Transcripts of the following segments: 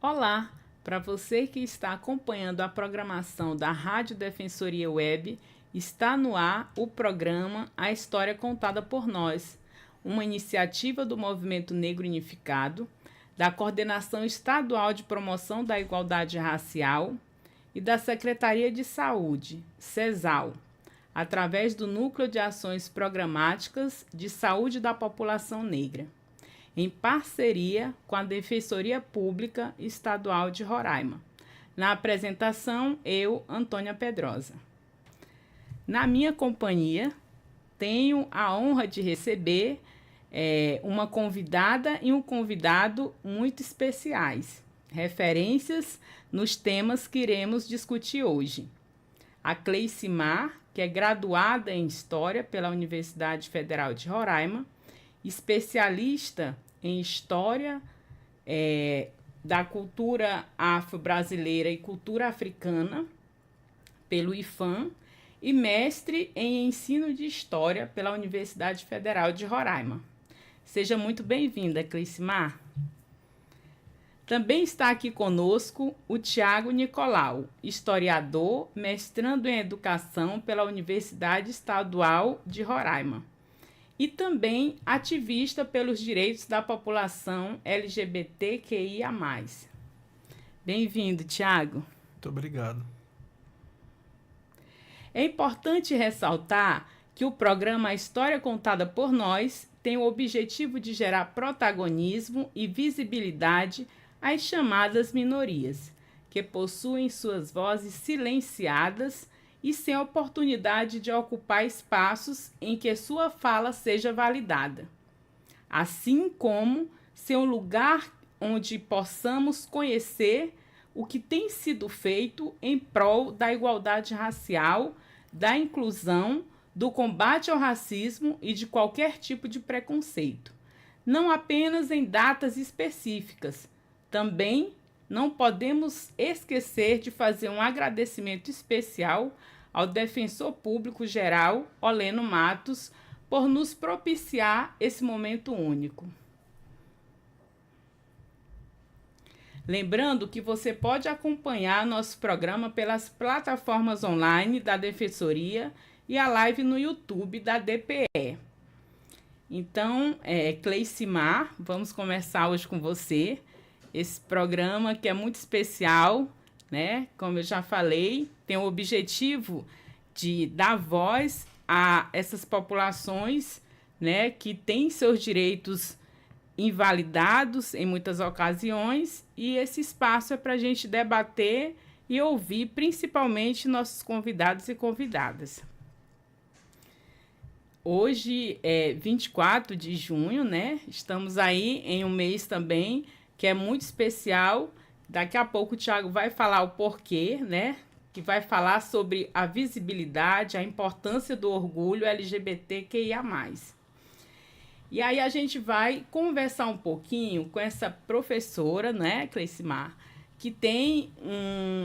Olá, para você que está acompanhando a programação da Rádio Defensoria Web, está no ar o programa A História Contada por Nós, uma iniciativa do Movimento Negro Unificado, da Coordenação Estadual de Promoção da Igualdade Racial e da Secretaria de Saúde, CESAL, através do Núcleo de Ações Programáticas de Saúde da População Negra, em parceria com a Defensoria Pública Estadual de Roraima. Na apresentação, eu, Antônia Pedrosa. Na minha companhia, tenho a honra de receber uma convidada e um convidado muito especiais, referências nos temas que iremos discutir hoje. A Cleicimar, que é graduada em História pela Universidade Federal de Roraima, especialista em História da cultura afro-brasileira e cultura africana pelo IFAM e mestre em Ensino de História pela Universidade Federal de Roraima. Seja muito bem-vinda, Cleicimar. Também está aqui conosco o Tiago Nicolau, historiador, mestrando em Educação pela Universidade Estadual de Roraima. E também ativista pelos direitos da população LGBTQIA+. Bem-vindo, Tiago. Muito obrigado. É importante ressaltar que o programa A História Contada por Nós tem o objetivo de gerar protagonismo e visibilidade às chamadas minorias, que possuem suas vozes silenciadas e sem oportunidade de ocupar espaços em que sua fala seja validada, assim como ser um lugar onde possamos conhecer o que tem sido feito em prol da igualdade racial, da inclusão, do combate ao racismo e de qualquer tipo de preconceito, não apenas em datas específicas. Também não podemos esquecer de fazer um agradecimento especial ao Defensor Público Geral, Oleno Matos, por nos propiciar esse momento único. Lembrando que você pode acompanhar nosso programa pelas plataformas online da Defensoria e a live no YouTube da DPE. Então, Cleicimar, vamos começar hoje com você. Esse programa que é muito especial, né? Como eu já falei, tem o objetivo de dar voz a essas populações, né, que têm seus direitos invalidados em muitas ocasiões, e esse espaço é para a gente debater e ouvir principalmente nossos convidados e convidadas. Hoje é 24 de junho, né? Estamos aí em um mês também que é muito especial. Daqui a pouco o Tiago vai falar o porquê, né? Que vai falar sobre a visibilidade, a importância do orgulho LGBTQIA+. E aí a gente vai conversar um pouquinho com essa professora, né, Cleicimar, que tem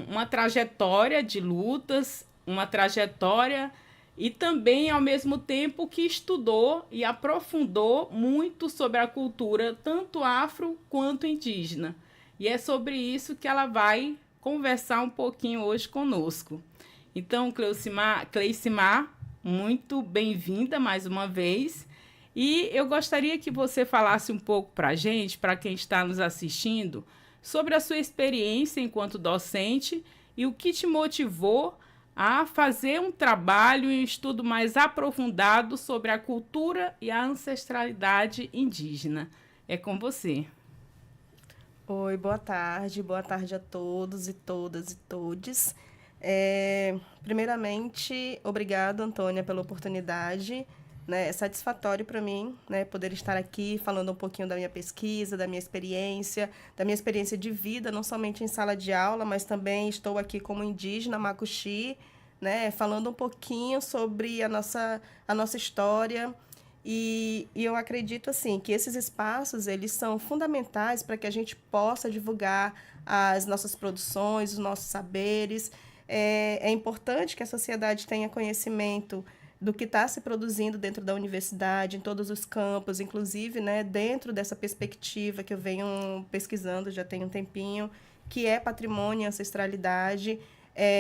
uma trajetória de lutas, uma trajetória e também, ao mesmo tempo, que estudou e aprofundou muito sobre a cultura, tanto afro quanto indígena. E é sobre isso que ela vai conversar um pouquinho hoje conosco. Então, Cleicimar, muito bem-vinda mais uma vez. E eu gostaria que você falasse um pouco para a gente, para quem está nos assistindo, sobre a sua experiência enquanto docente e o que te motivou a fazer um trabalho e um estudo mais aprofundado sobre a cultura e a ancestralidade indígena. É com você. Oi, boa tarde a todos e todas e todes. Primeiramente, obrigado, Antônia, pela oportunidade. Né? É satisfatório para mim, né, poder estar aqui falando um pouquinho da minha pesquisa, da minha experiência de vida, não somente em sala de aula, mas também estou aqui como indígena Macuxi, né, falando um pouquinho sobre a nossa história. E eu acredito assim, que esses espaços eles são fundamentais para que a gente possa divulgar as nossas produções, os nossos saberes. É importante que a sociedade tenha conhecimento do que está se produzindo dentro da universidade, em todos os campos, inclusive, né, dentro dessa perspectiva que eu venho pesquisando já tem um tempinho, que é patrimônio e ancestralidade.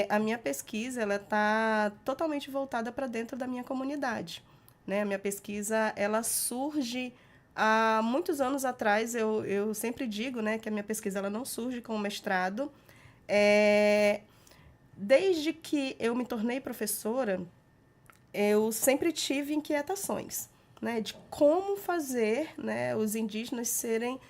A minha pesquisa ela está totalmente voltada para dentro da minha comunidade, né? A minha pesquisa ela surge há muitos anos atrás. Eu sempre digo, né, que a minha pesquisa ela não surge com o mestrado. Desde que eu me tornei professora, eu sempre tive inquietações, né, de como fazer, né, os indígenas serem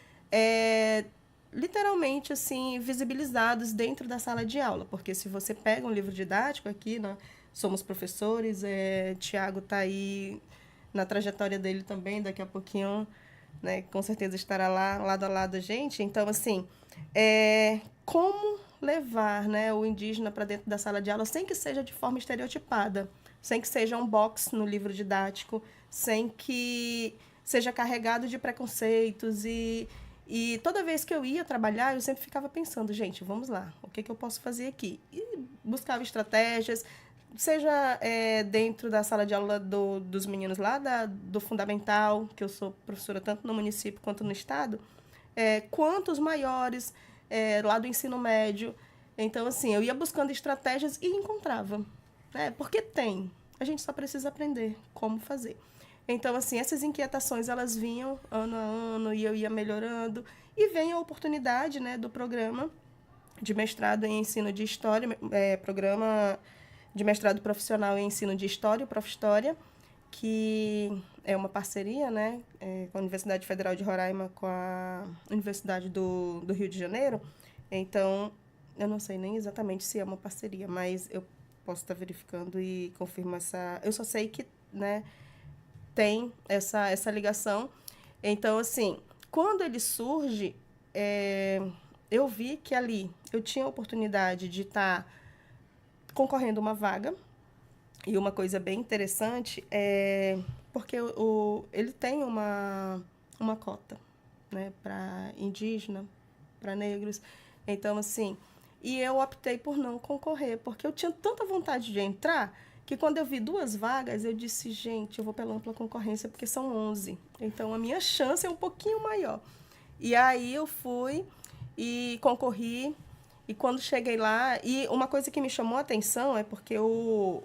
literalmente assim visibilizados dentro da sala de aula, porque se você pega um livro didático aqui, né, somos professores, Tiago está aí na trajetória dele também, daqui a pouquinho, né, com certeza estará lá lado a lado a gente. Então, assim, como levar, né, o indígena para dentro da sala de aula sem que seja de forma estereotipada, sem que seja um box no livro didático, sem que seja carregado de preconceitos. E toda vez que eu ia trabalhar, eu sempre ficava pensando, gente, vamos lá, o que eu posso fazer aqui? E buscava estratégias, seja dentro da sala de aula dos meninos lá do Fundamental, que eu sou professora tanto no município quanto no estado, quanto os maiores lá do ensino médio. Então, assim, eu ia buscando estratégias e encontrava. Porque tem. A gente só precisa aprender como fazer. Então, assim, essas inquietações, elas vinham ano a ano e eu ia melhorando. E vem a oportunidade, né, do programa de mestrado em ensino de história, programa de mestrado profissional em ensino de história, o Profhistória, que é uma parceria, né, com a Universidade Federal de Roraima, com a Universidade do Rio de Janeiro. Então, eu não sei nem exatamente se é uma parceria, mas eu posso estar verificando e confirmo essa... Eu só sei que, né, tem essa ligação. Então, assim, quando ele surge, eu vi que ali eu tinha a oportunidade de estar concorrendo uma vaga. E uma coisa bem interessante porque ele tem uma cota, né, para indígena, para negros. Então, assim, e eu optei por não concorrer, porque eu tinha tanta vontade de entrar que quando eu vi 2 vagas, eu disse, gente, eu vou pela ampla concorrência, porque são 11. Então, a minha chance é um pouquinho maior. E aí eu fui e concorri. E quando cheguei lá... E uma coisa que me chamou a atenção é porque o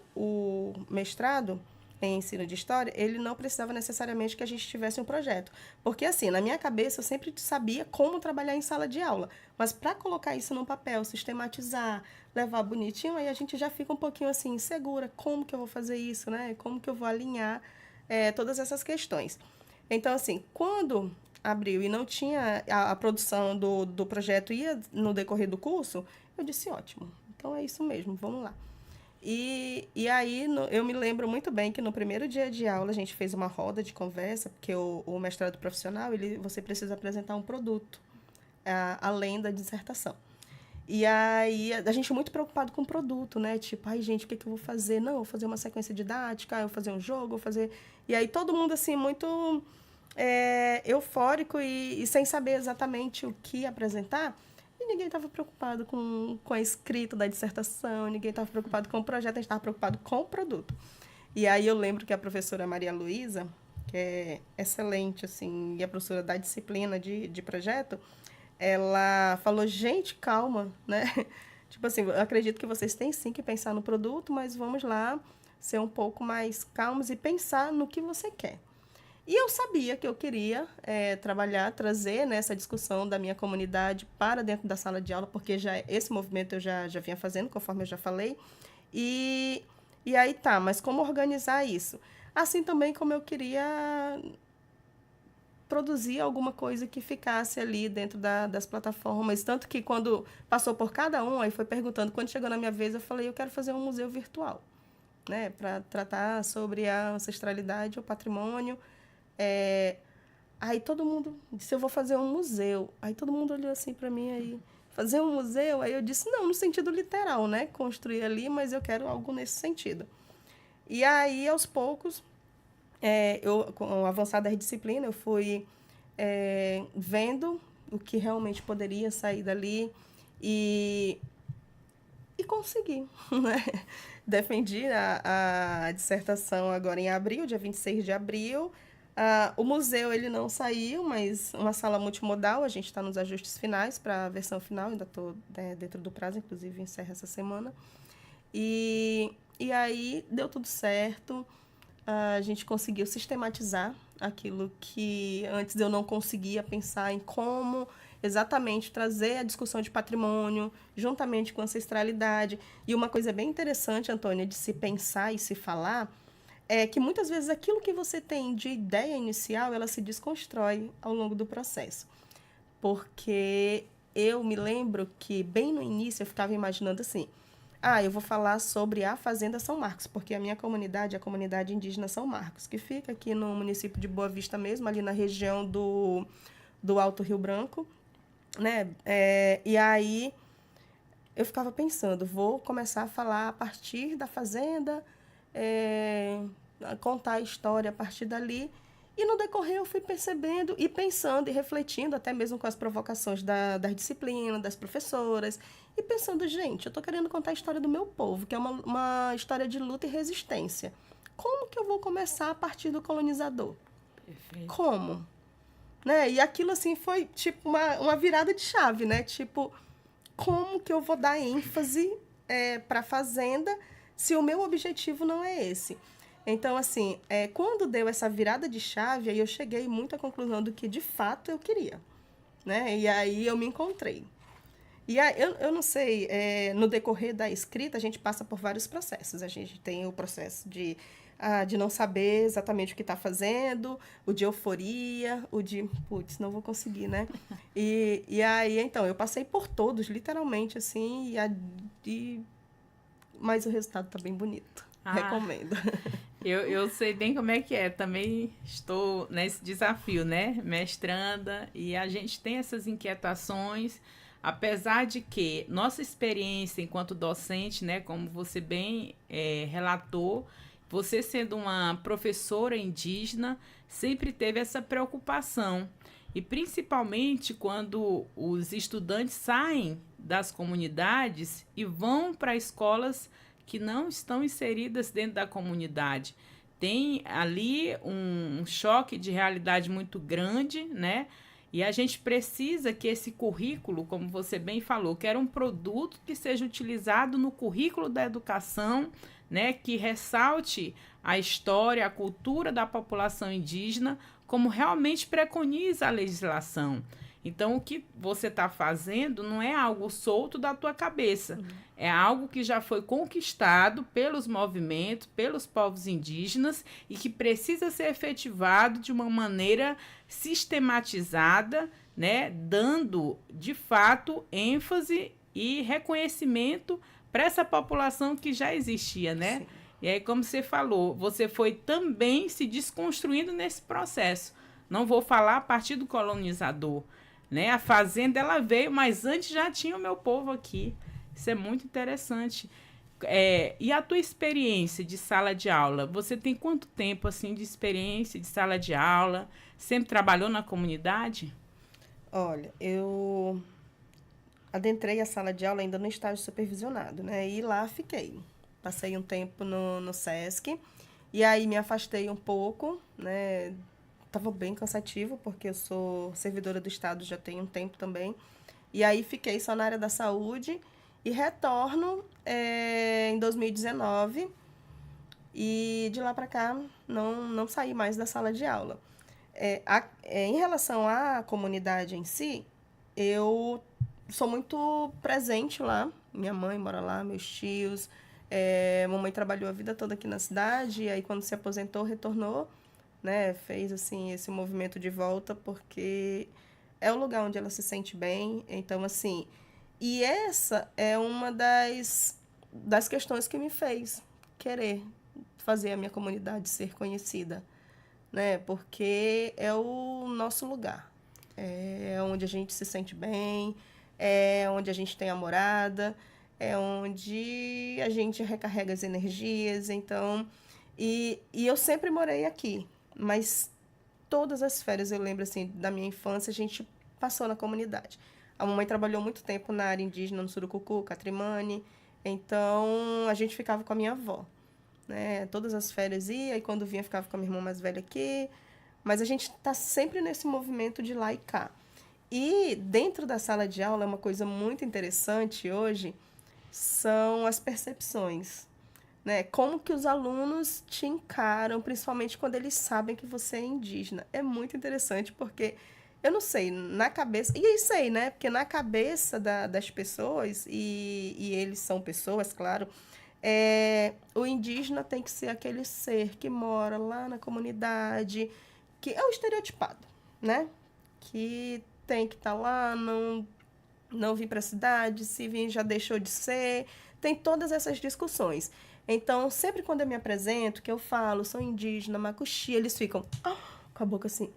mestrado em ensino de história, ele não precisava necessariamente que a gente tivesse um projeto. Porque, assim, na minha cabeça, eu sempre sabia como trabalhar em sala de aula. Mas para colocar isso no papel, sistematizar, levar bonitinho, aí a gente já fica um pouquinho, assim, insegura. Como que eu vou fazer isso, né? Como que eu vou alinhar todas essas questões? Então, assim, quando abriu e não tinha a produção do projeto ia no decorrer do curso, eu disse, ótimo, então é isso mesmo, vamos lá. E aí eu me lembro muito bem que no primeiro dia de aula a gente fez uma roda de conversa, porque o mestrado profissional, você precisa apresentar um produto, além da dissertação. E aí a gente muito preocupado com o produto, né? Tipo, ai, gente, o que eu vou fazer? Não, eu vou fazer uma sequência didática, eu vou fazer um jogo, vou fazer... E aí todo mundo, assim, muito eufórico e sem saber exatamente o que apresentar. E ninguém estava preocupado com a escrita da dissertação, ninguém estava preocupado com o projeto, a gente estava preocupado com o produto. E aí eu lembro que a professora Maria Luísa, que é excelente, assim, e a professora da disciplina de projeto, ela falou, gente, calma, né? Tipo assim, eu acredito que vocês têm sim que pensar no produto, mas vamos lá ser um pouco mais calmos e pensar no que você quer. E eu sabia que eu queria trazer, né, essa discussão da minha comunidade para dentro da sala de aula, porque esse movimento eu já vinha fazendo, conforme eu já falei. E aí tá, mas como organizar isso? Assim também como eu queria produzir alguma coisa que ficasse ali dentro das plataformas. Tanto que quando passou por cada um, aí foi perguntando, quando chegou na minha vez, eu falei, eu quero fazer um museu virtual, né, para tratar sobre a ancestralidade, o patrimônio. Aí todo mundo disse, eu vou fazer um museu. Aí todo mundo olhou assim para mim, aí, fazer um museu? Aí eu disse, não, no sentido literal, né? Construir ali, mas eu quero algo nesse sentido. E aí, aos poucos, com o avançar da disciplina, eu fui vendo o que realmente poderia sair dali e consegui, né? Defendi a dissertação agora em abril, dia 26 de abril. O museu ele não saiu, mas uma sala multimodal, a gente está nos ajustes finais para a versão final, ainda estou dentro do prazo, inclusive encerra essa semana. E aí deu tudo certo, a gente conseguiu sistematizar aquilo que antes eu não conseguia pensar em como exatamente trazer a discussão de patrimônio juntamente com ancestralidade. E uma coisa bem interessante, Antônia, de se pensar e se falar, é que muitas vezes aquilo que você tem de ideia inicial, ela se desconstrói ao longo do processo. Porque eu me lembro que bem no início eu ficava imaginando assim, eu vou falar sobre a Fazenda São Marcos, porque a minha comunidade é a comunidade indígena São Marcos, que fica aqui no município de Boa Vista mesmo, ali na região do Alto Rio Branco, né? E aí eu ficava pensando, vou começar a falar a partir da fazenda, contar a história a partir dali. E no decorrer eu fui percebendo e pensando e refletindo, até mesmo com as provocações das disciplinas, das professoras, e pensando, gente, eu estou querendo contar a história do meu povo, que é uma história de luta e resistência. Como que eu vou começar a partir do colonizador? Perfeito. Como? Né? E aquilo, assim, foi tipo uma virada de chave, né? Tipo, como que eu vou dar ênfase para a fazenda se o meu objetivo não é esse? Então, assim, quando deu essa virada de chave, aí eu cheguei muito à conclusão do que, de fato, eu queria, né? E aí eu me encontrei. E aí, eu não sei, no decorrer da escrita, a gente passa por vários processos. A gente tem o processo de não saber exatamente o que está fazendo, o de euforia, o de, putz, não vou conseguir, né? E aí, então, eu passei por todos, literalmente, assim, mas o resultado está bem bonito. Recomendo. Eu sei bem como é que é. Também estou nesse desafio, né? Mestranda, e a gente tem essas inquietações, apesar de que nossa experiência enquanto docente, né? Como você bem relatou, você sendo uma professora indígena, sempre teve essa preocupação. E principalmente quando os estudantes saem das comunidades e vão para escolas que não estão inseridas dentro da comunidade. Tem ali um choque de realidade muito grande, né? E a gente precisa que esse currículo, como você bem falou, que era um produto que seja utilizado no currículo da educação, né? Que ressalte a história, a cultura da população indígena, como realmente preconiza a legislação. Então, o que você está fazendo não é algo solto da tua cabeça. É algo que já foi conquistado pelos movimentos, pelos povos indígenas e que precisa ser efetivado de uma maneira sistematizada, né, dando, de fato, ênfase e reconhecimento para essa população que já existia, né? Sim. E aí, como você falou, você foi também se desconstruindo nesse processo. Não vou falar a partir do colonizador, né? A fazenda ela veio, mas antes já tinha o meu povo aqui. Isso é muito interessante. E a tua experiência de sala de aula? Você tem quanto tempo assim de experiência de sala de aula? Sempre trabalhou na comunidade? Olha, eu adentrei a sala de aula ainda no estágio supervisionado, né? E lá fiquei. Passei um tempo no SESC e aí me afastei um pouco, né? Estava bem cansativo, porque eu sou servidora do Estado já tem um tempo também. E aí fiquei só na área da saúde e retorno em 2019. E de lá para cá não saí mais da sala de aula. Em relação à comunidade em si, eu sou muito presente lá. Minha mãe mora lá, meus tios. Mamãe trabalhou a vida toda aqui na cidade, e aí quando se aposentou, retornou, né? Fez assim esse movimento de volta, porque é o lugar onde ela se sente bem. Então, assim, e essa é uma das questões que me fez querer fazer a minha comunidade ser conhecida, né? Porque é o nosso lugar. É onde a gente se sente bem, é onde a gente tem a morada, é onde a gente recarrega as energias. Então, e eu sempre morei aqui, mas todas as férias, eu lembro assim, da minha infância, a gente passou na comunidade. A mamãe trabalhou muito tempo na área indígena, no Surucucu, Catrimani, então a gente ficava com a minha avó, né? Todas as férias ia, e quando vinha ficava com a minha irmã mais velha aqui, mas a gente está sempre nesse movimento de lá e cá. E dentro da sala de aula, uma coisa muito interessante hoje são as percepções, né? Como que os alunos te encaram, principalmente quando eles sabem que você é indígena. É muito interessante porque, eu não sei, na cabeça... E aí sei, né? Porque na cabeça das pessoas, e eles são pessoas, claro, o indígena tem que ser aquele ser que mora lá na comunidade, que é o estereotipado, né? Que tem que estar lá, não vir para a cidade, se vir já deixou de ser. Tem todas essas discussões. Então, sempre quando eu me apresento, que eu falo, sou indígena, macuxi, eles ficam com a boca assim,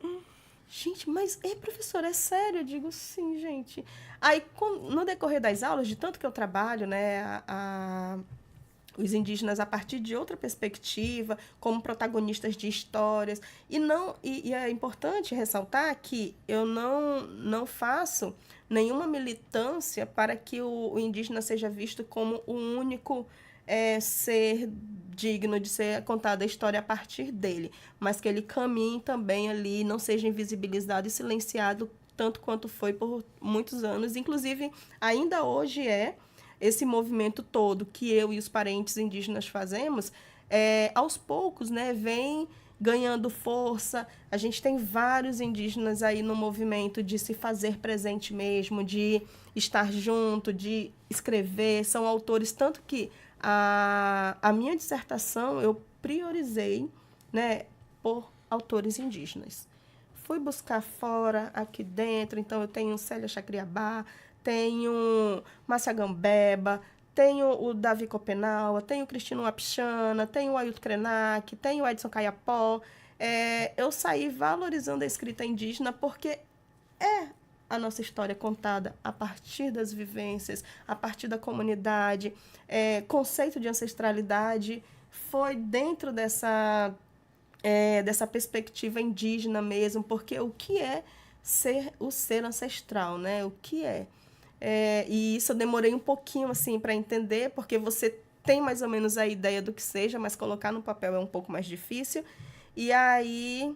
gente, mas professora, é sério? Eu digo, sim, gente. Aí, no decorrer das aulas, de tanto que eu trabalho, né, os indígenas a partir de outra perspectiva, como protagonistas de histórias. E é importante ressaltar que eu não faço nenhuma militância para que o indígena seja visto como o único ser digno de ser contada a história a partir dele, mas que ele caminhe também ali, não seja invisibilizado e silenciado tanto quanto foi por muitos anos. Inclusive, ainda hoje esse movimento todo que eu e os parentes indígenas fazemos, aos poucos, né, vem ganhando força. A gente tem vários indígenas aí no movimento de se fazer presente mesmo, de estar junto, de escrever. São autores, tanto que a minha dissertação eu priorizei, né, por autores indígenas. Fui buscar fora, aqui dentro, então eu tenho Célia Chacriabá, tenho Márcia Gambeba, tenho o Davi Copenaua, tenho o Cristino Wapichana, tenho o Ailton Krenak, tenho o Edson Caiapó. Eu saí valorizando a escrita indígena porque é a nossa história contada a partir das vivências, a partir da comunidade. Conceito de ancestralidade foi dentro dessa perspectiva indígena mesmo, porque o que é o ser ancestral, né? O que é? E isso eu demorei um pouquinho assim para entender, porque você tem mais ou menos a ideia do que seja, mas colocar no papel é um pouco mais difícil. E aí,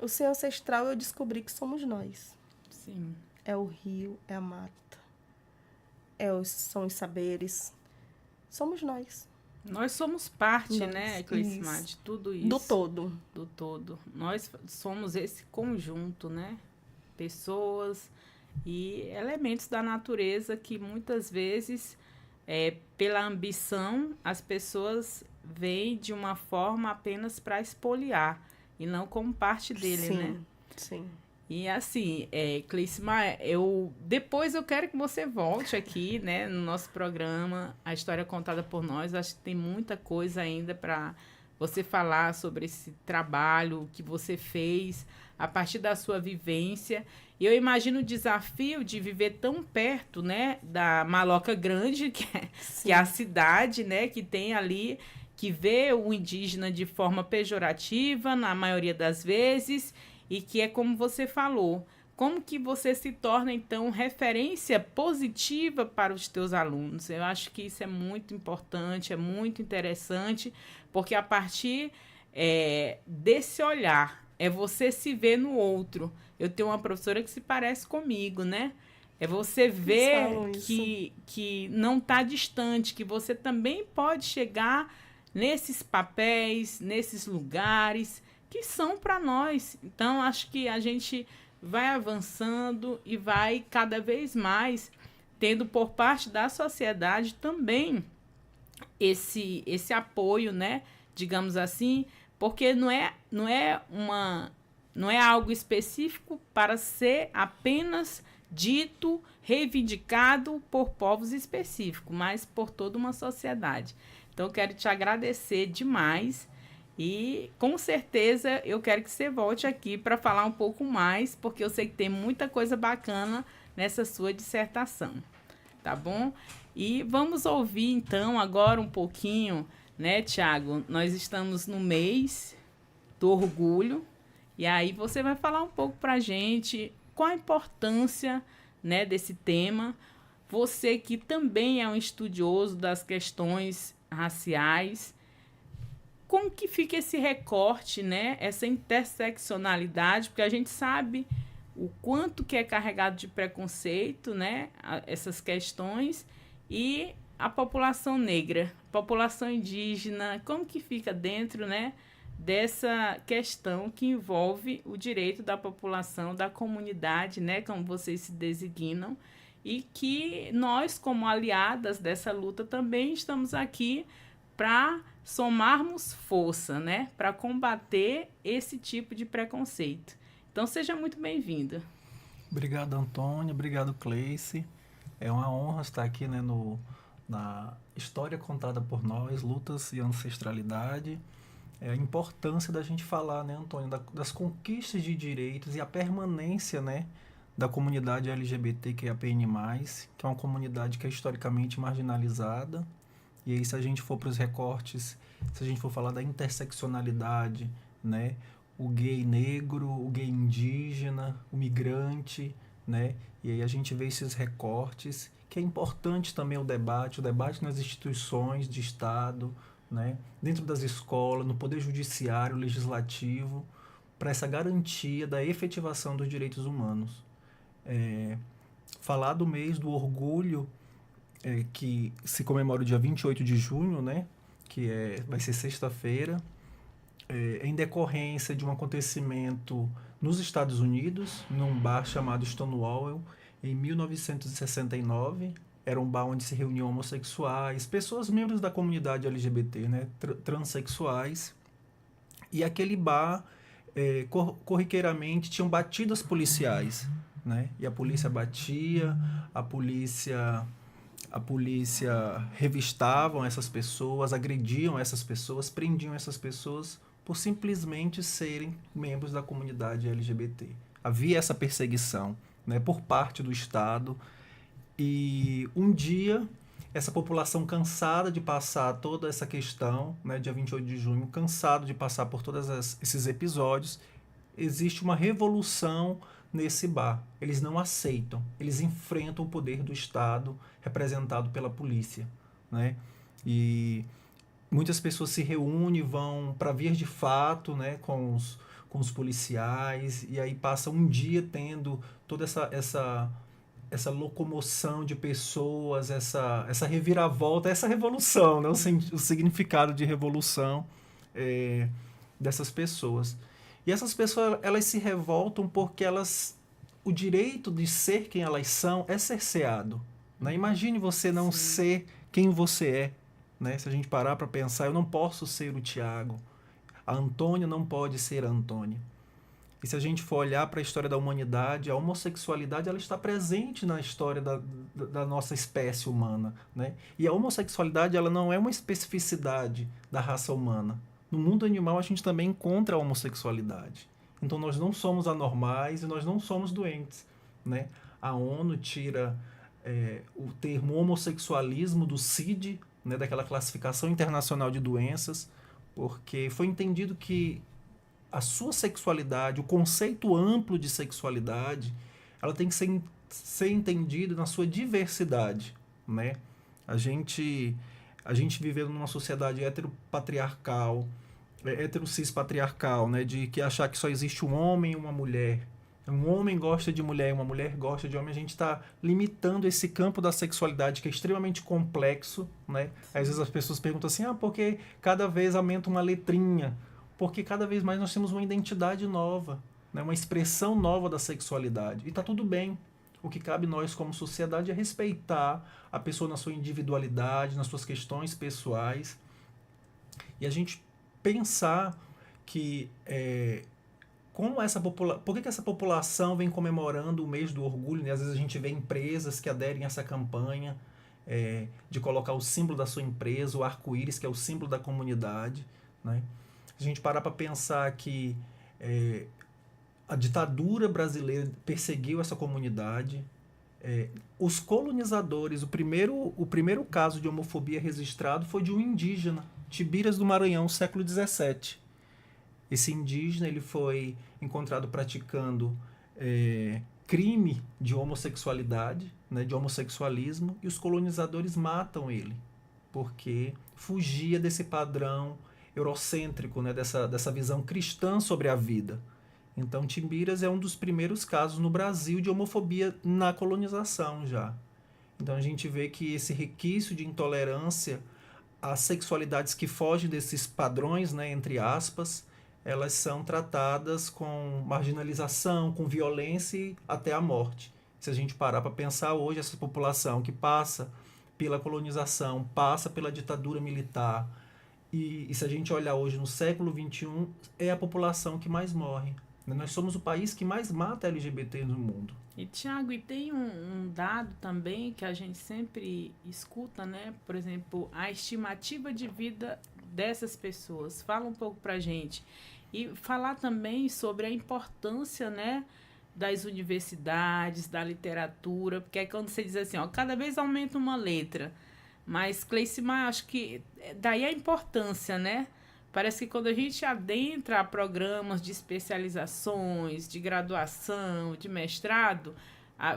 o ser ancestral eu descobri que somos nós. Sim. É o rio, é a mata, são os saberes. Somos nós. Nós somos parte, né, Cleismar, de tudo isso. Do todo. Do todo. Nós somos esse conjunto, né? Pessoas e elementos da natureza que muitas vezes, pela ambição, as pessoas veem de uma forma apenas para espoliar e não como parte dele, sim, né? Sim. E assim, Cleismar, depois eu quero que você volte aqui, né, no nosso programa, A História Contada por Nós. Acho que tem muita coisa ainda para você falar sobre esse trabalho que você fez a partir da sua vivência. E eu imagino o desafio de viver tão perto, né, da Maloca Grande, que é a cidade, né, que tem ali, que vê o indígena de forma pejorativa, na maioria das vezes, e que é como você falou, como que você se torna, então, referência positiva para os teus alunos. Eu acho que isso é muito importante, é muito interessante, porque a partir desse olhar, você se ver no outro. Eu tenho uma professora que se parece comigo, né? É você ver que não está distante, que você também pode chegar nesses papéis, nesses lugares que são para nós. Então, acho que a gente vai avançando e vai cada vez mais tendo por parte da sociedade também esse apoio, né? Digamos assim, porque não é algo específico para ser apenas dito, reivindicado por povos específicos, mas por toda uma sociedade. Então, eu quero te agradecer demais. E, com certeza, eu quero que você volte aqui para falar um pouco mais, porque eu sei que tem muita coisa bacana nessa sua dissertação, tá bom? E vamos ouvir, então, agora um pouquinho, né, Tiago? Nós estamos no mês do orgulho, e aí você vai falar um pouco para a gente qual a importância, né, desse tema. Você que também é um estudioso das questões raciais, como que fica esse recorte, né? Essa interseccionalidade, porque a gente sabe o quanto que é carregado de preconceito, né? Essas questões, e a população negra, população indígena, como que fica dentro, né, dessa questão que envolve o direito da população, da comunidade, né, como vocês se designam, e que nós, como aliadas dessa luta, também estamos aqui para somarmos força, né, para combater esse tipo de preconceito. Então, seja muito bem-vinda. Obrigado, Antônio. Obrigado, Cleice. É uma honra estar aqui, né, na história contada por nós, lutas e ancestralidade. A importância da gente falar, né, Antônio, das conquistas de direitos e a permanência, né, da comunidade LGBTQIAPN+, que é uma comunidade que é historicamente marginalizada. E aí, se a gente for para os recortes, se a gente for falar da interseccionalidade, né, o gay negro, o gay indígena, o migrante, né, e aí a gente vê esses recortes, que é importante também o debate nas instituições de Estado, né, dentro das escolas, no poder judiciário, legislativo, para essa garantia da efetivação dos direitos humanos. Falar do mês do orgulho, que se comemora o dia 28 de junho, né, vai ser sexta-feira, em decorrência de um acontecimento nos Estados Unidos, num bar chamado Stonewall, em 1969. Era um bar onde se reuniam homossexuais, pessoas membros da comunidade LGBT, né, transexuais. E aquele bar, corriqueiramente, tinham batidas policiais, né? E a polícia batia, a polícia revistavam essas pessoas, agrediam essas pessoas, prendiam essas pessoas por simplesmente serem membros da comunidade LGBT. Havia essa perseguição, né, por parte do Estado. E um dia, essa população cansada de passar toda essa questão, né, dia 28 de junho, cansado de passar por todos esses episódios, existe uma revolução nesse bar. Eles não aceitam, eles enfrentam o poder do Estado representado pela polícia, né? E muitas pessoas se reúnem, vão para vias de fato, né, com os policiais, e aí passa um dia tendo toda essa locomoção de pessoas, essa reviravolta, essa revolução, né, o significado de revolução dessas pessoas. E essas pessoas, elas se revoltam porque o direito de ser quem elas são é cerceado, né? Imagine você não ser quem você é, né? Se a gente parar para pensar, eu não posso ser o Tiago, a Antônia não pode ser a Antônia. E se a gente for olhar para a história da humanidade, a homossexualidade ela está presente na história da nossa espécie humana, né? E a homossexualidade ela não é uma especificidade da raça humana. No mundo animal, a gente também encontra a homossexualidade. Então, nós não somos anormais e nós não somos doentes, né? A ONU tira o termo homossexualismo do CID, né, daquela classificação internacional de doenças, porque foi entendido que a sua sexualidade, o conceito amplo de sexualidade, ela tem que ser entendido na sua diversidade, né? A gente vive numa sociedade heteropatriarcal, heterocis-patriarcal, né, de que achar que só existe um homem e uma mulher. Um homem gosta de mulher e uma mulher gosta de homem. A gente está limitando esse campo da sexualidade que é extremamente complexo, né? Às vezes as pessoas perguntam assim, porque cada vez aumenta uma letrinha. Porque cada vez mais nós temos uma identidade nova, né? Uma expressão nova da sexualidade. E está tudo bem. O que cabe nós como sociedade é respeitar a pessoa na sua individualidade, nas suas questões pessoais. E a gente pensar que por que essa população vem comemorando o mês do orgulho, né? Às vezes a gente vê empresas que aderem a essa campanha de colocar o símbolo da sua empresa, o arco-íris, que é o símbolo da comunidade, né? A gente parar para pensar que a ditadura brasileira perseguiu essa comunidade. Os colonizadores, o primeiro caso de homofobia registrado foi de um indígena, Tibiras do Maranhão, século XVII. Esse indígena ele foi encontrado praticando crime de homossexualidade, né, de homossexualismo, e os colonizadores matam ele, porque fugia desse padrão eurocêntrico, né, dessa visão cristã sobre a vida. Então, Timbiras é um dos primeiros casos no Brasil de homofobia na colonização já. Então, a gente vê que esse requisito de intolerância às sexualidades que fogem desses padrões, né, entre aspas, elas são tratadas com marginalização, com violência e até a morte. Se a gente parar para pensar hoje, essa população que passa pela colonização, passa pela ditadura militar, e se a gente olhar hoje no século XXI, é a população que mais morre. Nós somos o país que mais mata LGBT no mundo. E, Tiago, e tem um dado também que a gente sempre escuta, né? Por exemplo, a estimativa de vida dessas pessoas. Fala um pouco pra gente. E falar também sobre a importância, né, das universidades, da literatura, porque é quando você diz assim, ó, cada vez aumenta uma letra. Mas, Cleicimar, acho que daí a importância, né? Parece que quando a gente adentra a programas de especializações, de graduação, de mestrado,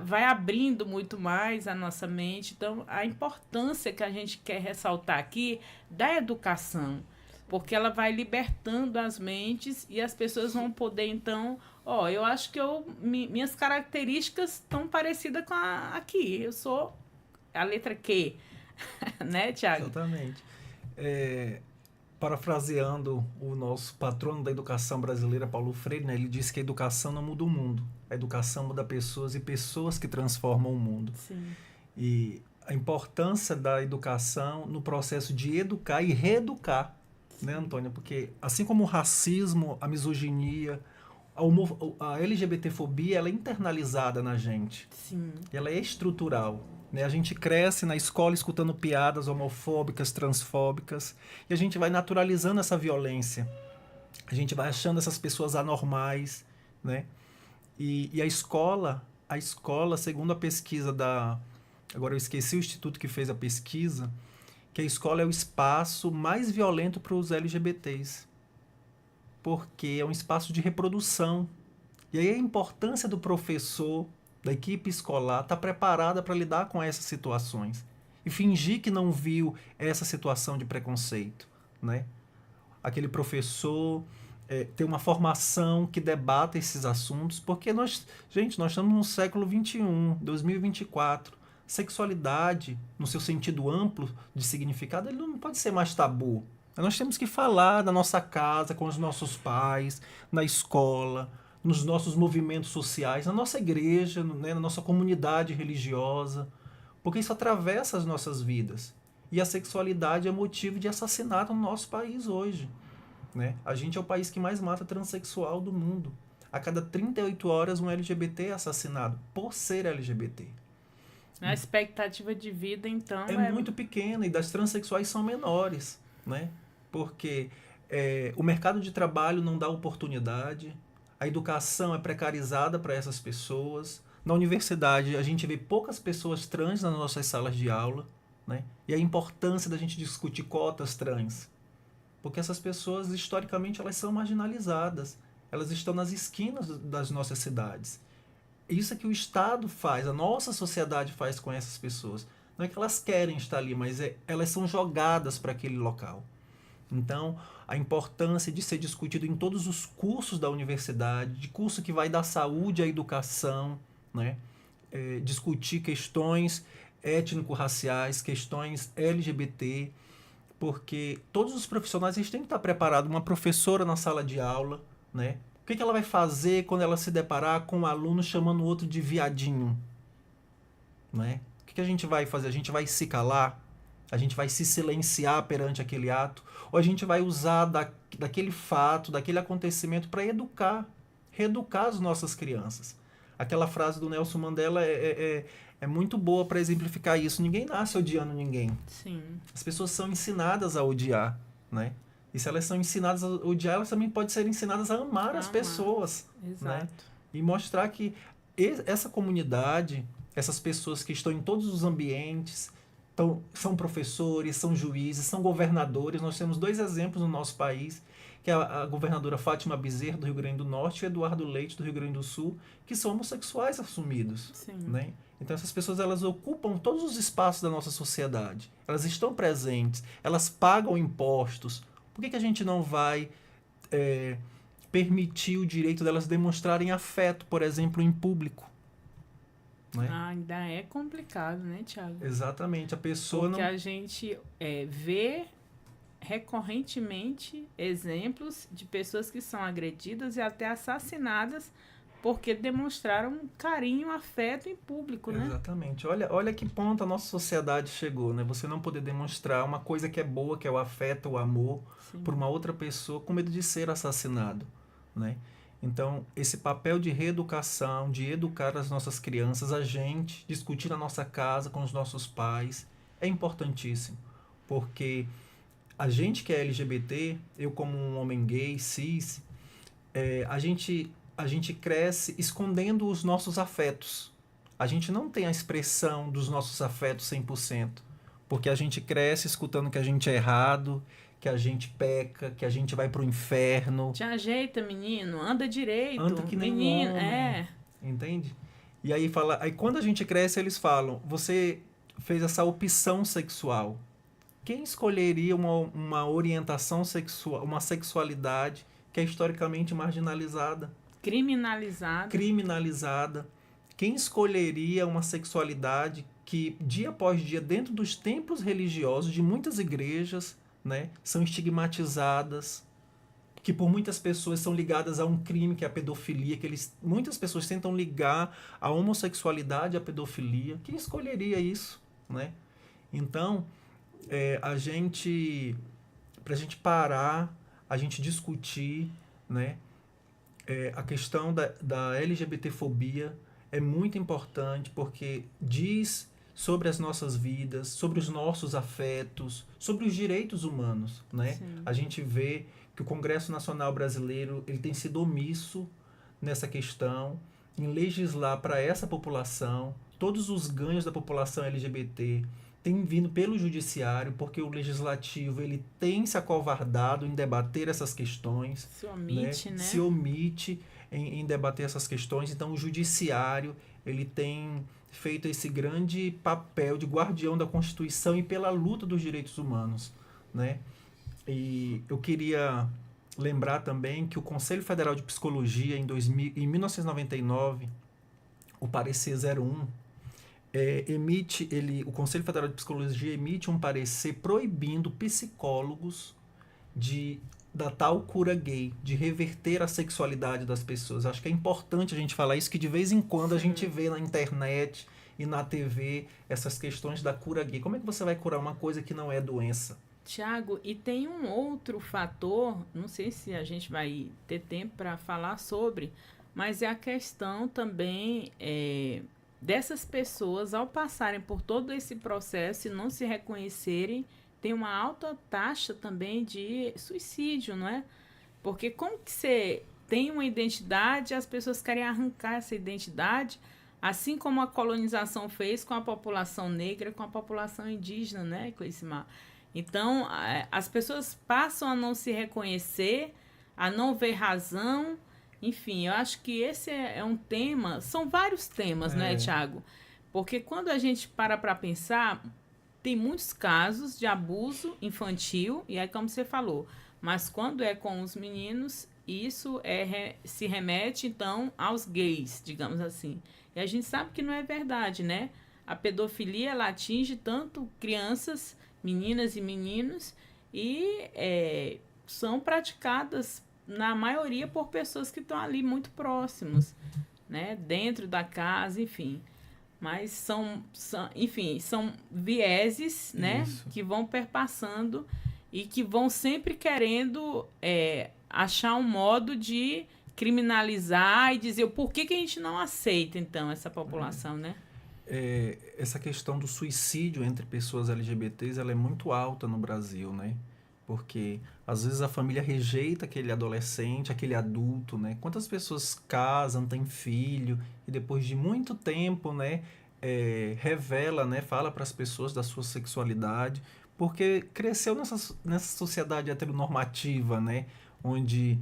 vai abrindo muito mais a nossa mente. Então, a importância que a gente quer ressaltar aqui da educação, porque ela vai libertando as mentes e as pessoas vão poder, então, eu acho que minhas características estão parecidas com aqui. Eu sou a letra Q, né, Tiago? Exatamente. Parafraseando o nosso patrono da educação brasileira, Paulo Freire, né, ele disse que a educação não muda o mundo. A educação muda pessoas e pessoas que transformam o mundo. Sim. E a importância da educação no processo de educar e reeducar, né, Antônia? Porque assim como o racismo, a misoginia, a LGBTfobia, ela é internalizada na gente. Sim. Ela é estrutural. A gente cresce na escola escutando piadas homofóbicas, transfóbicas, e a gente vai naturalizando essa violência. A gente vai achando essas pessoas anormais, né? E a escola, segundo a pesquisa agora eu esqueci o instituto que fez a pesquisa, que a escola é o espaço mais violento para os LGBTs, porque é um espaço de reprodução. E aí a importância do professor, da equipe escolar, está preparada para lidar com essas situações e fingir que não viu essa situação de preconceito, né? Aquele professor ter uma formação que debata esses assuntos, porque nós estamos no século XXI, 2024. Sexualidade, no seu sentido amplo de significado, ele não pode ser mais tabu. Nós temos que falar da nossa casa, com os nossos pais, na escola, nos nossos movimentos sociais, na nossa igreja, né, na nossa comunidade religiosa, porque isso atravessa as nossas vidas. E a sexualidade é motivo de assassinato no nosso país hoje, né? A gente é o país que mais mata transexual do mundo. A cada 38 horas um LGBT é assassinado por ser LGBT. A expectativa de vida, então, é muito pequena, e das transexuais são menores, né? Porque o mercado de trabalho não dá oportunidade, a educação é precarizada para essas pessoas. Na universidade, a gente vê poucas pessoas trans nas nossas salas de aula, né? E a importância da gente discutir cotas trans. Porque essas pessoas, historicamente, elas são marginalizadas. Elas estão nas esquinas das nossas cidades. Isso é que o Estado faz, a nossa sociedade faz com essas pessoas. Não é que elas querem estar ali, mas elas são jogadas para aquele local. Então, a importância de ser discutido em todos os cursos da universidade, de curso que vai dar saúde à educação, né? Discutir questões étnico-raciais, questões LGBT, porque todos os profissionais, a gente tem que estar preparado. Uma professora na sala de aula, né? O que ela vai fazer quando ela se deparar com um aluno chamando o outro de viadinho? Né? O que a gente vai fazer? A gente vai se calar? A gente vai se silenciar perante aquele ato? Ou a gente vai usar daquele fato, daquele acontecimento para reeducar as nossas crianças? Aquela frase do Nelson Mandela é muito boa para exemplificar isso. Ninguém nasce odiando ninguém. Sim. As pessoas são ensinadas a odiar, né? E se elas são ensinadas a odiar, elas também podem ser ensinadas a amar as pessoas. Exato. Né? E mostrar que essa comunidade, essas pessoas que estão em todos os ambientes, são professores, são juízes, são governadores. Nós temos 2 exemplos no nosso país, que é a governadora Fátima Bezerra, do Rio Grande do Norte, e Eduardo Leite, do Rio Grande do Sul, que são homossexuais assumidos. Sim. Né? Então essas pessoas, elas ocupam todos os espaços da nossa sociedade. Elas estão presentes, elas pagam impostos, Por que a gente não vai permitir o direito delas demonstrarem afeto, por exemplo, em público? Né? Ainda é complicado, né, Tiago? Exatamente. A pessoa Porque não... a gente vê recorrentemente exemplos de pessoas que são agredidas e até assassinadas porque demonstraram carinho, afeto em público, né? Exatamente. Olha que ponto a nossa sociedade chegou, né? Você não poder demonstrar uma coisa que é boa, que é o afeto, o amor, por uma outra pessoa com medo de ser assassinado, né? Então, esse papel de reeducação, de educar as nossas crianças, a gente discutir na nossa casa com os nossos pais, é importantíssimo, porque a gente que é LGBT, eu como um homem gay, cis, a gente cresce escondendo os nossos afetos. A gente não tem a expressão dos nossos afetos 100%, porque a gente cresce escutando que a gente é errado, que a gente peca, que a gente vai pro inferno. Te ajeita, menino, anda direito. Anda que nem menino, um homem. Entende? E aí quando a gente cresce, eles falam, você fez essa opção sexual. Quem escolheria uma orientação sexual, uma sexualidade que é historicamente marginalizada? Criminalizada. Quem escolheria uma sexualidade que, dia após dia, dentro dos templos religiosos de muitas igrejas, né, são estigmatizadas, que por muitas pessoas são ligadas a um crime, que é a pedofilia, muitas pessoas tentam ligar a homossexualidade à pedofilia. Quem escolheria isso? Né? Então, pra gente parar, a gente discutir, né? A questão da LGBTfobia é muito importante porque diz sobre as nossas vidas, sobre os nossos afetos, sobre os direitos humanos, né? Sim. A gente vê que o Congresso Nacional Brasileiro ele tem sido omisso nessa questão, em legislar para essa população. Todos os ganhos da população LGBT têm vindo pelo judiciário, porque o legislativo ele tem se acovardado em debater essas questões. Se omite, né? Se omite em debater essas questões. Então, o judiciário ele tem feito esse grande papel de guardião da Constituição e pela luta dos direitos humanos, né? E eu queria lembrar também que o Conselho Federal de Psicologia, em 1999, o parecer 01, o Conselho Federal de Psicologia emite um parecer proibindo psicólogos da tal cura gay, de reverter a sexualidade das pessoas. Acho que é importante a gente falar isso, que de vez em quando a gente vê na internet e na TV essas questões da cura gay. Como é que você vai curar uma coisa que não é doença? Tiago, e tem um outro fator, não sei se a gente vai ter tempo para falar sobre, mas é a questão também dessas pessoas, ao passarem por todo esse processo e não se reconhecerem, tem uma alta taxa também de suicídio, não é? Porque como que você tem uma identidade, as pessoas querem arrancar essa identidade, assim como a colonização fez com a população negra, com a população indígena, né, Cleicimar? Então, as pessoas passam a não se reconhecer, a não ver razão. Enfim, eu acho que esse é um tema, são vários temas, né, Tiago? Porque quando a gente para pensar, tem muitos casos de abuso infantil, e é como você falou, mas quando é com os meninos, isso se remete, então, aos gays, digamos assim. E a gente sabe que não é verdade, né? A pedofilia, ela atinge tanto crianças, meninas e meninos, e são praticadas, na maioria, por pessoas que estão ali muito próximos, né? Dentro da casa, enfim. Mas são vieses, né? Que vão perpassando e que vão sempre querendo achar um modo de criminalizar e dizer por que a gente não aceita, então, essa população, né? Essa questão do suicídio entre pessoas LGBTs, ela é muito alta no Brasil, né? Porque, às vezes, a família rejeita aquele adolescente, aquele adulto, né? Quantas pessoas casam, têm filho, e depois de muito tempo, né? Revela, né? Fala para as pessoas da sua sexualidade, porque cresceu nessa sociedade heteronormativa, né? Onde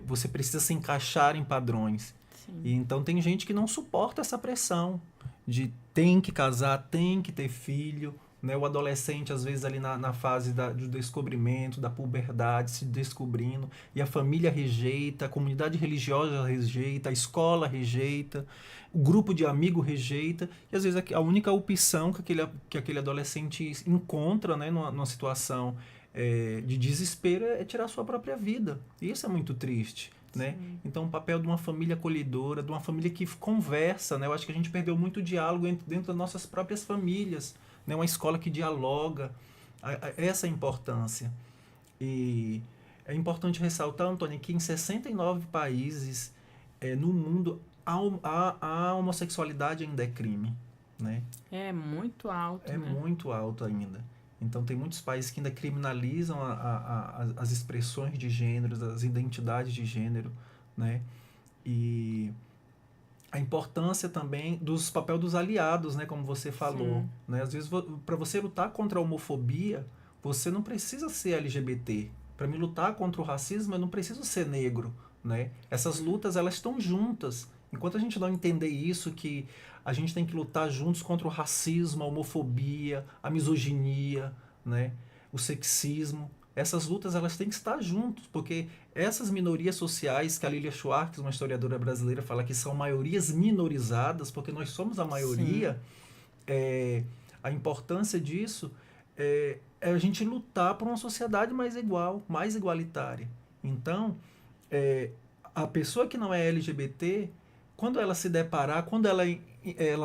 você precisa se encaixar em padrões. Sim. E então tem gente que não suporta essa pressão de tem que casar, tem que ter filho, né? O adolescente, às vezes, ali na fase do descobrimento, da puberdade, se descobrindo, e a família rejeita, a comunidade religiosa rejeita, a escola rejeita, o grupo de amigo rejeita, e às vezes a única opção que aquele adolescente encontra, né, numa situação de desespero é tirar a sua própria vida. E isso é muito triste. Né? Então, o papel de uma família acolhedora, de uma família que conversa, né? Eu acho que a gente perdeu muito diálogo dentro das nossas próprias famílias, né? Uma escola que dialoga, essa é a importância. E é importante ressaltar, Antônio, que em 69 países no mundo a homossexualidade ainda é crime, né? É muito alto, É né? muito alto ainda. Então, tem muitos países que ainda criminalizam as expressões de gênero, as identidades de gênero, né? E a importância também dos papel dos aliados, né? Como você falou, né? Às vezes, para você lutar contra a homofobia, você não precisa ser LGBT. Para me lutar contra o racismo, eu não preciso ser negro, né? Essas lutas, elas estão juntas. Enquanto a gente não entender isso, que a gente tem que lutar juntos contra o racismo, a homofobia, a misoginia, né? O sexismo. Essas lutas, elas têm que estar juntas, porque essas minorias sociais, que a Lilia Schwartz, uma historiadora brasileira, fala que são maiorias minorizadas, porque nós somos a maioria, a importância disso é a gente lutar por uma sociedade mais igual, mais igualitária. Então, a pessoa que não é LGBT, quando ela se deparar, quando ela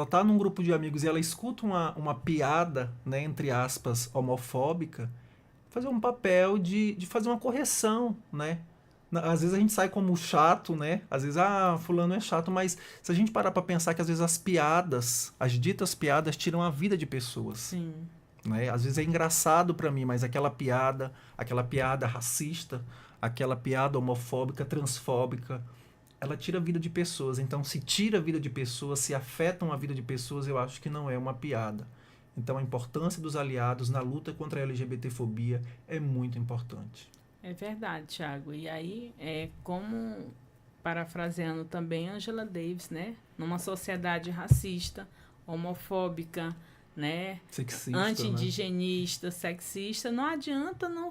está num grupo de amigos e ela escuta uma piada, né, entre aspas, homofóbica, fazer um papel de fazer uma correção, né? Às vezes a gente sai como chato, né? Às vezes, fulano é chato, mas se a gente parar para pensar que às vezes as ditas piadas tiram a vida de pessoas. Sim. Né? Às vezes é engraçado para mim, mas aquela piada racista, aquela piada homofóbica, transfóbica, ela tira a vida de pessoas. Então, se tira a vida de pessoas, se afetam a vida de pessoas, eu acho que não é uma piada. Então, a importância dos aliados na luta contra a LGBTfobia é muito importante. É verdade, Thiago. E aí, como, parafraseando também Angela Davis, né? Numa sociedade racista, homofóbica, né? Sexista, anti-indigenista, né? Sexista, não adianta não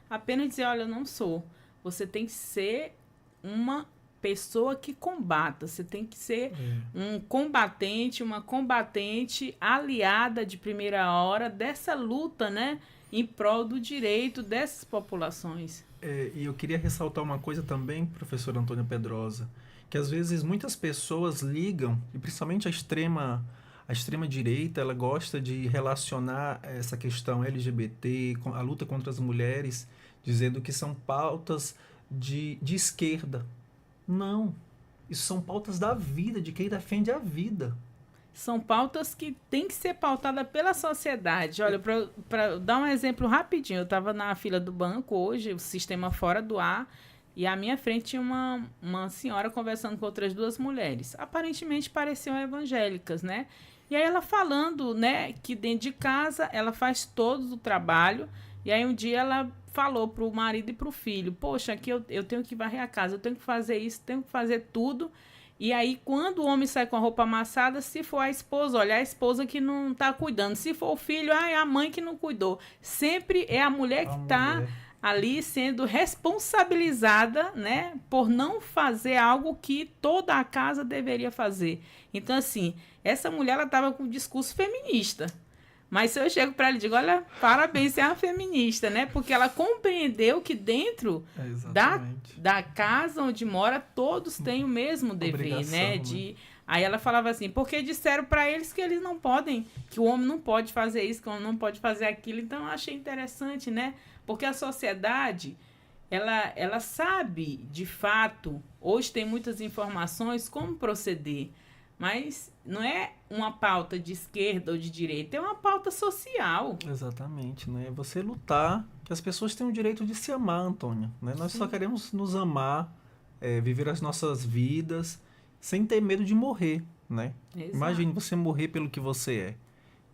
apenas dizer, olha, eu não sou. Você tem que ser uma pessoa que combata. Você tem que ser um combatente, uma combatente aliada de primeira hora dessa luta, né? Em prol do direito dessas populações. E eu queria ressaltar uma coisa também, professor Antônio Pedrosa, que às vezes muitas pessoas ligam, e principalmente a extrema direita, ela gosta de relacionar essa questão LGBT, a luta contra as mulheres, dizendo que são pautas de esquerda. Não, isso são pautas da vida, de quem defende a vida. São pautas que têm que ser pautadas pela sociedade. Olha, para dar um exemplo rapidinho, eu estava na fila do banco hoje, o sistema fora do ar, e à minha frente tinha uma senhora conversando com outras duas mulheres. Aparentemente pareciam evangélicas, né? E aí ela falando, né, que dentro de casa ela faz todo o trabalho, e aí um dia ela falou pro marido e pro filho, poxa, aqui eu tenho que varrer a casa, eu tenho que fazer isso, tenho que fazer tudo. E aí, quando o homem sai com a roupa amassada, se for a esposa, olha, a esposa que não está cuidando. Se for o filho, é a mãe que não cuidou. Sempre é a mulher que está ali sendo responsabilizada, né, por não fazer algo que toda a casa deveria fazer. Então, assim, essa mulher, ela estava com um discurso feminista. Mas se eu chego para ela e digo, olha, parabéns, você é uma feminista, né? Porque ela compreendeu que dentro da casa onde mora, todos têm o mesmo dever, né? Aí ela falava assim, porque disseram para eles que eles não podem, que o homem não pode fazer isso, que o homem não pode fazer aquilo. Então, eu achei interessante, né? Porque a sociedade, ela sabe, de fato, hoje tem muitas informações como proceder. Mas não é uma pauta de esquerda ou de direita, é uma pauta social. Exatamente, né? Você lutar, que as pessoas têm o direito de se amar, Antônia, né? Nós só queremos nos amar, viver as nossas vidas, sem ter medo de morrer, né? Exato. Imagine você morrer pelo que você é.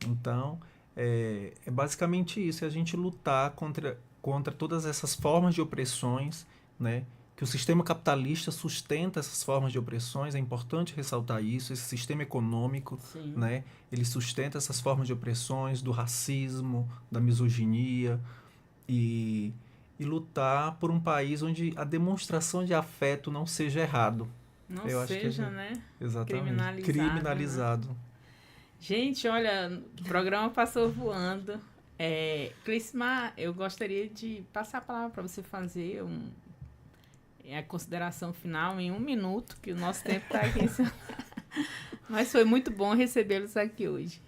Então, é basicamente isso, é a gente lutar contra todas essas formas de opressões, né? Que que o sistema capitalista sustenta essas formas de opressões, é importante ressaltar isso, esse sistema econômico, Sim. né, ele sustenta essas formas de opressões, do racismo, da misoginia, e lutar por um país onde a demonstração de afeto não seja errado. Não Eu acho que seja, né? exatamente, Criminalizado. Né? criminalizado. Gente, olha, o programa passou voando. Clismar, eu gostaria de passar a palavra para você fazer a consideração final em 1 minuto, que o nosso tempo está aqui. Mas foi muito bom recebê-los aqui hoje.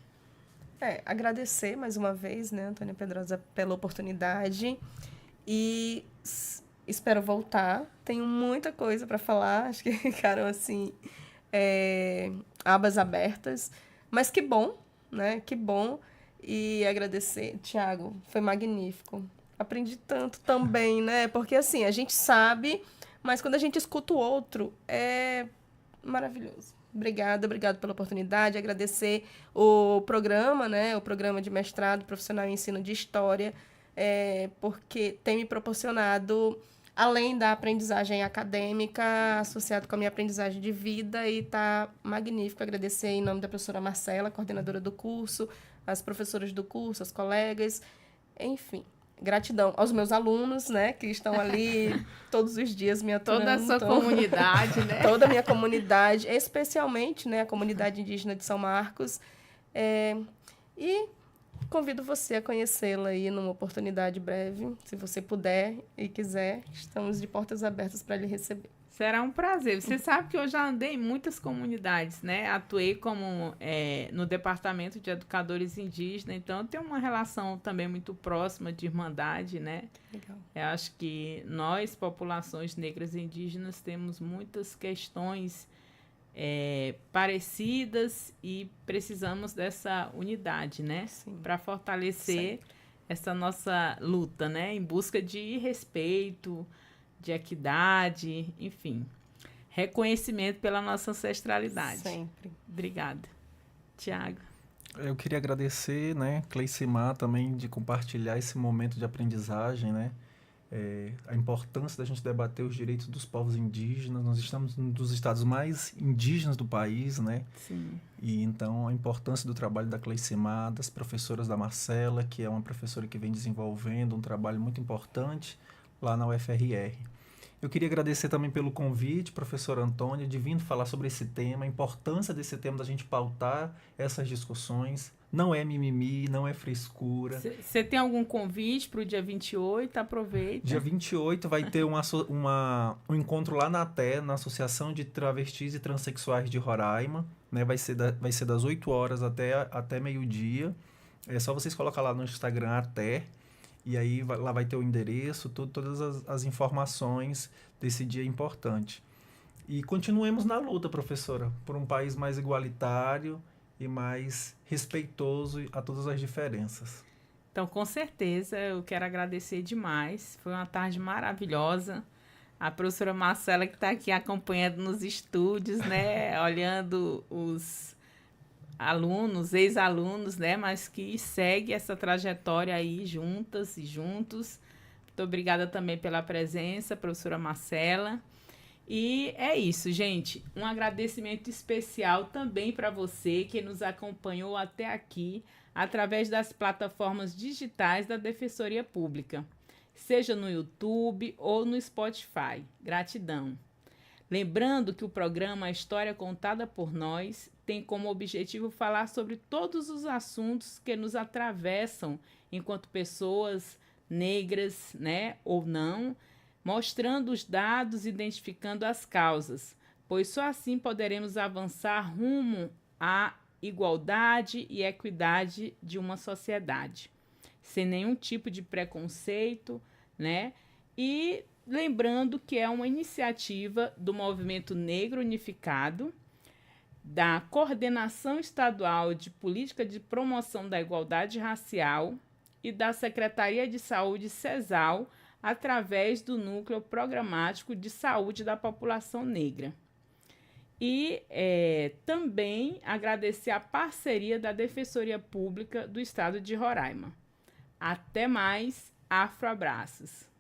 Agradecer mais uma vez, né, Antônia Pedrosa, pela oportunidade e espero voltar. Tenho muita coisa para falar, acho que ficaram assim, abas abertas, mas que bom, né, que bom. E agradecer, Tiago, foi magnífico. Aprendi tanto também, né, porque assim, a gente sabe, mas quando a gente escuta o outro, é maravilhoso. Obrigada pela oportunidade. Agradecer o programa, né? O programa de mestrado profissional em ensino de história, porque tem me proporcionado, além da aprendizagem acadêmica, associado com a minha aprendizagem de vida, e está magnífico. Agradecer em nome da professora Marcela, coordenadora do curso, as professoras do curso, as colegas, enfim. Gratidão aos meus alunos, né, que estão ali todos os dias me aturando. Toda a sua comunidade, né? Toda a minha comunidade, especialmente, né, a comunidade indígena de São Marcos. E convido você a conhecê-la aí numa oportunidade breve, se você puder e quiser. Estamos de portas abertas para lhe receber. Será um prazer. Você sabe que eu já andei em muitas comunidades, né? Atuei como no Departamento de Educadores Indígenas, então eu tenho uma relação também muito próxima de irmandade, né? Legal. Eu acho que nós, populações negras e indígenas, temos muitas questões parecidas e precisamos dessa unidade, né? Para fortalecer essa nossa luta, né? Em busca de respeito, de equidade, enfim, reconhecimento pela nossa ancestralidade. Sempre. Obrigada. Tiago. Eu queria agradecer, né, Cleicimar, também de compartilhar esse momento de aprendizagem, né, a importância da gente debater os direitos dos povos indígenas. Nós estamos um dos estados mais indígenas do país, né? Sim. E então a importância do trabalho da Cleicimar, das professoras da Marcela, que é uma professora que vem desenvolvendo um trabalho muito importante lá na UFRR. Eu queria agradecer também pelo convite, professora Antônia, de vir falar sobre esse tema, a importância desse tema, da gente pautar essas discussões. Não é mimimi, não é frescura. Você tem algum convite para o dia 28? Aproveita. Dia 28 vai ter um encontro lá na ATE, na Associação de Travestis e Transsexuais de Roraima. Né? Vai ser das 8 horas até meio-dia. É só vocês colocar lá no Instagram ATE. E aí lá vai ter o endereço, todas as informações desse dia importante. E continuemos na luta, professora, por um país mais igualitário e mais respeitoso a todas as diferenças. Então, com certeza, eu quero agradecer demais. Foi uma tarde maravilhosa. A professora Marcela, que está aqui acompanhando nos estúdios, né? Olhando os alunos, ex-alunos, né, mas que segue essa trajetória aí juntas e juntos. Muito obrigada também pela presença, professora Marcela. E é isso, gente. Um agradecimento especial também para você que nos acompanhou até aqui através das plataformas digitais da Defensoria Pública, seja no YouTube ou no Spotify. Gratidão. Lembrando que o programa A História Contada por Nós tem como objetivo falar sobre todos os assuntos que nos atravessam enquanto pessoas negras, né, ou não, mostrando os dados, identificando as causas, pois só assim poderemos avançar rumo à igualdade e equidade de uma sociedade, sem nenhum tipo de preconceito, né? E lembrando que é uma iniciativa do Movimento Negro Unificado, da Coordenação Estadual de Política de Promoção da Igualdade Racial e da Secretaria de Saúde CESAL, através do Núcleo Programático de Saúde da População Negra. E também agradecer a parceria da Defensoria Pública do Estado de Roraima. Até mais, afroabraços!